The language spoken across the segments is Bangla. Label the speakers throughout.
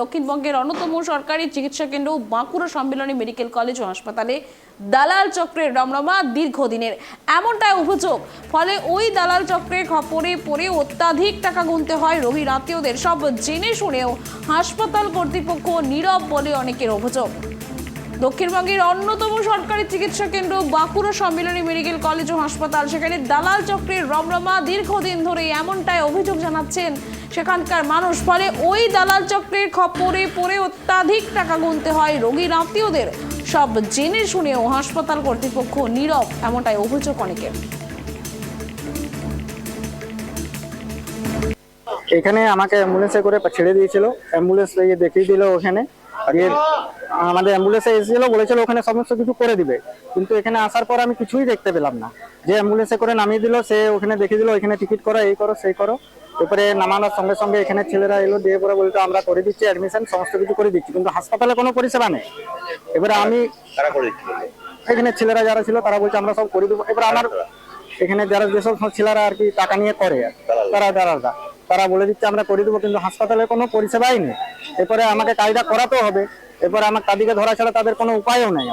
Speaker 1: দক্ষিণবঙ্গের অন্যতম সরকারি চিকিৎসা কেন্দ্র বাঁকুড়া সম্মিলনী মেডিকেল কলেজ ও হাসপাতালে দালাল চক্রের রমরমা দীর্ঘদিনের, এমনটাই অভিযোগ। ফলে ওই দালাল চক্রের খপ্পরে পড়ে অত্যাধিক টাকা গুনতে হয় রোগীর আত্মীয়দের। সব জেনে শুনেও হাসপাতাল কর্তৃপক্ষ নীরব বলে অনেকের অভিযোগ। দক্ষিণবঙ্গের অন্যতম সরকারি চিকিৎসা কেন্দ্র বাঁকুড়া সম্মিলনী মেডিকেল কলেজ ও হাসপাতাল, সেখানে দালাল চক্রের রমরমা দীর্ঘদিন ধরে, এমনটাই অভিযোগ জানাচ্ছেন সেখানকার মানুষ। ফলে ওই দালাল চক্রের খপ্পরে পড়ে অত্যাধিক টাকা গুনতে হয় রোগীর আত্মীয়দের। সব জেনে শুনেও হাসপাতাল কর্তৃপক্ষ নীরব, এমনটাই অভিযোগ অনেকের।
Speaker 2: এখানে আমাকে অ্যাম্বুলেন্সে করে ছেড়ে দিয়েছিল, অ্যাম্বুলেন্স দেখিয়ে দিল ওখানে। দিয়ে আমাদের অ্যাম্বুলেন্সে এসেছিল, বলেছিল ওখানে সমস্ত কিছু করে দিবে, কিন্তু এখানে আসার পর আমি কিছুই দেখতে পেলাম না। যে অ্যাম্বুলেন্সে করে নামিয়ে দিল, সে ওখানে দেখিয়ে দিল এখানে টিকিট করো, এই করো সেই করো। এরপরে নামানোর সঙ্গে সঙ্গে এখানে ছেলেরা এলো, দিয়ে পরে বলতো আমরা করে দিচ্ছি অ্যাডমিশন, সমস্ত কিছু করে দিচ্ছি, কিন্তু হাসপাতালে কোনো পরিষেবা নেই। এবারে আমি এখানে ছেলেরা যারা ছিল তারা বলছে আমরা সব করে দেবো। এবার আমার এখানে যারা যেসব ছেলেরা আর কি টাকা নিয়ে করে, তারা বলে দিচ্ছে আমরা করে দেবো, কিন্তু হাসপাতালে কোনো পরিষেবাই নেই। এরপরে আমাকে কাজটা করাতেও হবে। এরপরে আমার তাদেরকে ধরা ছাড়া তাদের কোনো উপায়ও নেই।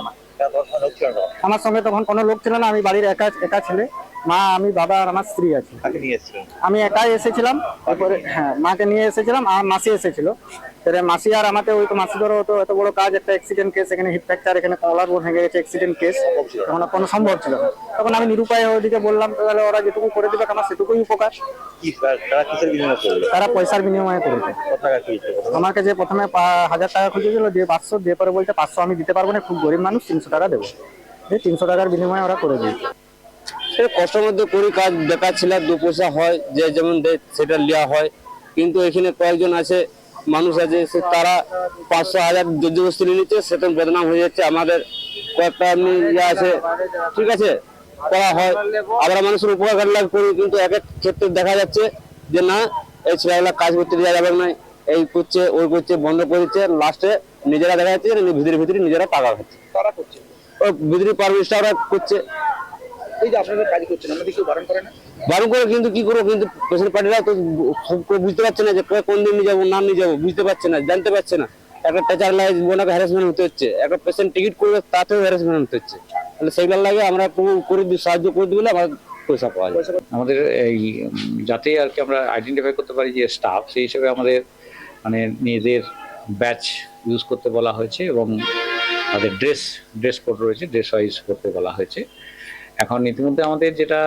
Speaker 2: আমার সঙ্গে তখন কোনো লোক ছিল না, আমি বাড়ির একা ছেলে, মা, আমি, বাবা আর আমার স্ত্রী আছে। আমি একাই এসেছিলাম। তারপরে হ্যাঁ, মাকে নিয়ে এসেছিলাম, আর মাসি এসেছিল। মাসি আর আমাকে ওই তো মাসি ধরো তো এত বড় কাজ, একটা অ্যাক্সিডেন্ট কেস, এখানে হিপ ফ্র্যাকচার, এখানে কলার বোন ভেঙে গেছে, অ্যাক্সিডেন্ট কেস, তখন কোনো সম্ভব ছিল না। তখন আমি নিরুপায় ওদিকে বললাম, তাহলে ওরা যেটুকু করে দিবে আমার সেটুকুই উপকার। তারা পয়সার বিনিময়ে করেছে। আমাকে যে প্রথমে 1000 টাকা খুঁজেছিল, দিয়ে 500, দিয়ে পরে বলছে 500 আমি দিতে পারবো না, খুব গরিব মানুষ, 300 টাকা দেবো। 300 টাকার বিনিময়ে ওরা করে দিয়েছে।
Speaker 3: কষ্টের মধ্যে করি কাজ, বেকার ছিল, 2 পয়সা হয়, যে যেমন দেয় সেটা নেওয়া হয়। কিন্তু এখানে কয়েকজন আছে, মানুষ আছে, তারা 500-1000 জবরদস্তি নিচ্ছে, সেটা বদনাম হয়ে যাচ্ছে। আমাদের কয়েকটা এমনি ইয়ে আছে, ঠিক আছে, করা হয়, আবার মানুষের উপকার লাভ করি, কিন্তু এক এক ক্ষেত্রে দেখা যাচ্ছে যে না, এই ছেলেগুলা কাজ করতে দেওয়া যাবে না, এই করছে ওই করছে, বন্ধ করে দিচ্ছে। লাস্টে নিজেরা দেখা যাচ্ছে ভিতরে নিজেরা টাকা খাচ্ছে, ওই ভিতরে পারমিশটা ওরা করছে।
Speaker 4: এই যে আপনারা কাজ করছেন, আমাদের কেউ বারণ করে না?
Speaker 3: বারণ করে, কিন্তু কি করবো, কিন্তু পেশেন্ট পার্টিরা তো বুঝতে পারছে না যে কোন দিন নিয়ে যাবো না নিয়ে যাবো, বুঝতে পারছে না, জানতে পারছে না। একটা টিচার লাগে ওনাকে হ্যারাসমেন্ট হতে হচ্ছে, একটা পেশেন্ট টিকিট করবে তাতেও হ্যারাসমেন্ট হতে হচ্ছে। তাহলে সেইগুলো লাগে আমরা করে সাহায্য করে দিলে আমার পয়সা পাওয়া যায়।
Speaker 5: আমাদের এই যাতে আর কি আমরা আইডেন্টিফাই করতে পারি যে স্টাফ, সেই হিসেবে আমাদের মানে নিজেদের ব্যাচ ইউজ করতে বলা হয়েছে, এবং আমাদের ড্রেস কোড রয়েছে, ড্রেস ওয়াইজ করতে বলা হয়েছে। এখন ইতিমধ্যে আমাদের যেটা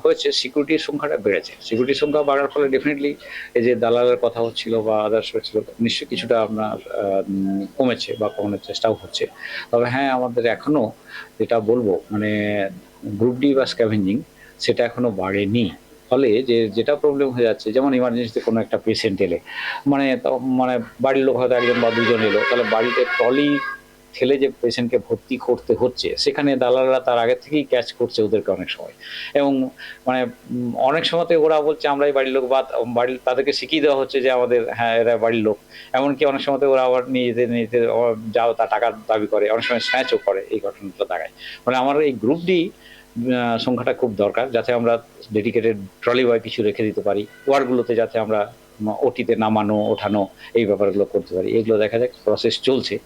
Speaker 5: হয়েছে, সিকিউরিটির সংখ্যাটা বেড়েছে। সিকিউরিটির সংখ্যা বাড়ার ফলে ডেফিনেটলি এই যে দালালের কথা হচ্ছিল বা আদার্স হচ্ছিল, নিশ্চয়ই কিছুটা আপনার কমেছে বা কমানোর চেষ্টাও হচ্ছে। তবে হ্যাঁ, আমাদের এখনও যেটা বলবো, মানে গ্রুপ ডি বা স্ক্যাভেঞ্জিং সেটা এখনও বাড়েনি। ফলে যেটা প্রবলেম হয়ে যাচ্ছে, যেমন ইমার্জেন্সিতে কোনো একটা পেশেন্ট এলে, মানে বাড়ির লোক হয়তো 1 বা 2 এলো, তাহলে বাড়িতে ট্রলি ঠেলে যে পেশেন্টকে ভর্তি করতে হচ্ছে, সেখানে দালালরা তার আগে থেকেই ক্যাচ করছে ওদেরকে অনেক সময়। এবং মানে অনেক সময়তে ওরা বলছে আমরাই বাড়ির লোক, বা তাদেরকে শিখিয়ে দেওয়া হচ্ছে যে আমাদের হ্যাঁ এরা বাড়ির লোক। এমনকি অনেক সময়তে ওরা আবার নিজেদের যাও তা টাকার দাবি করে, অনেক সময় স্ন্যাচও করে। এই ঘটনাটা দেখায়। মানে আমার এই গ্রুপ ডি সংখ্যাটা খুব দরকার, যাতে আমরা ডেডিকেটেড ট্রলি বয় কিছু রেখে দিতে পারি ওয়ার্ডগুলোতে, যাতে আমরা ওটিতে নামানো ওঠানো এই ব্যাপারগুলো করতে পারি। এগুলো দেখা যাক, প্রসেস চলছে।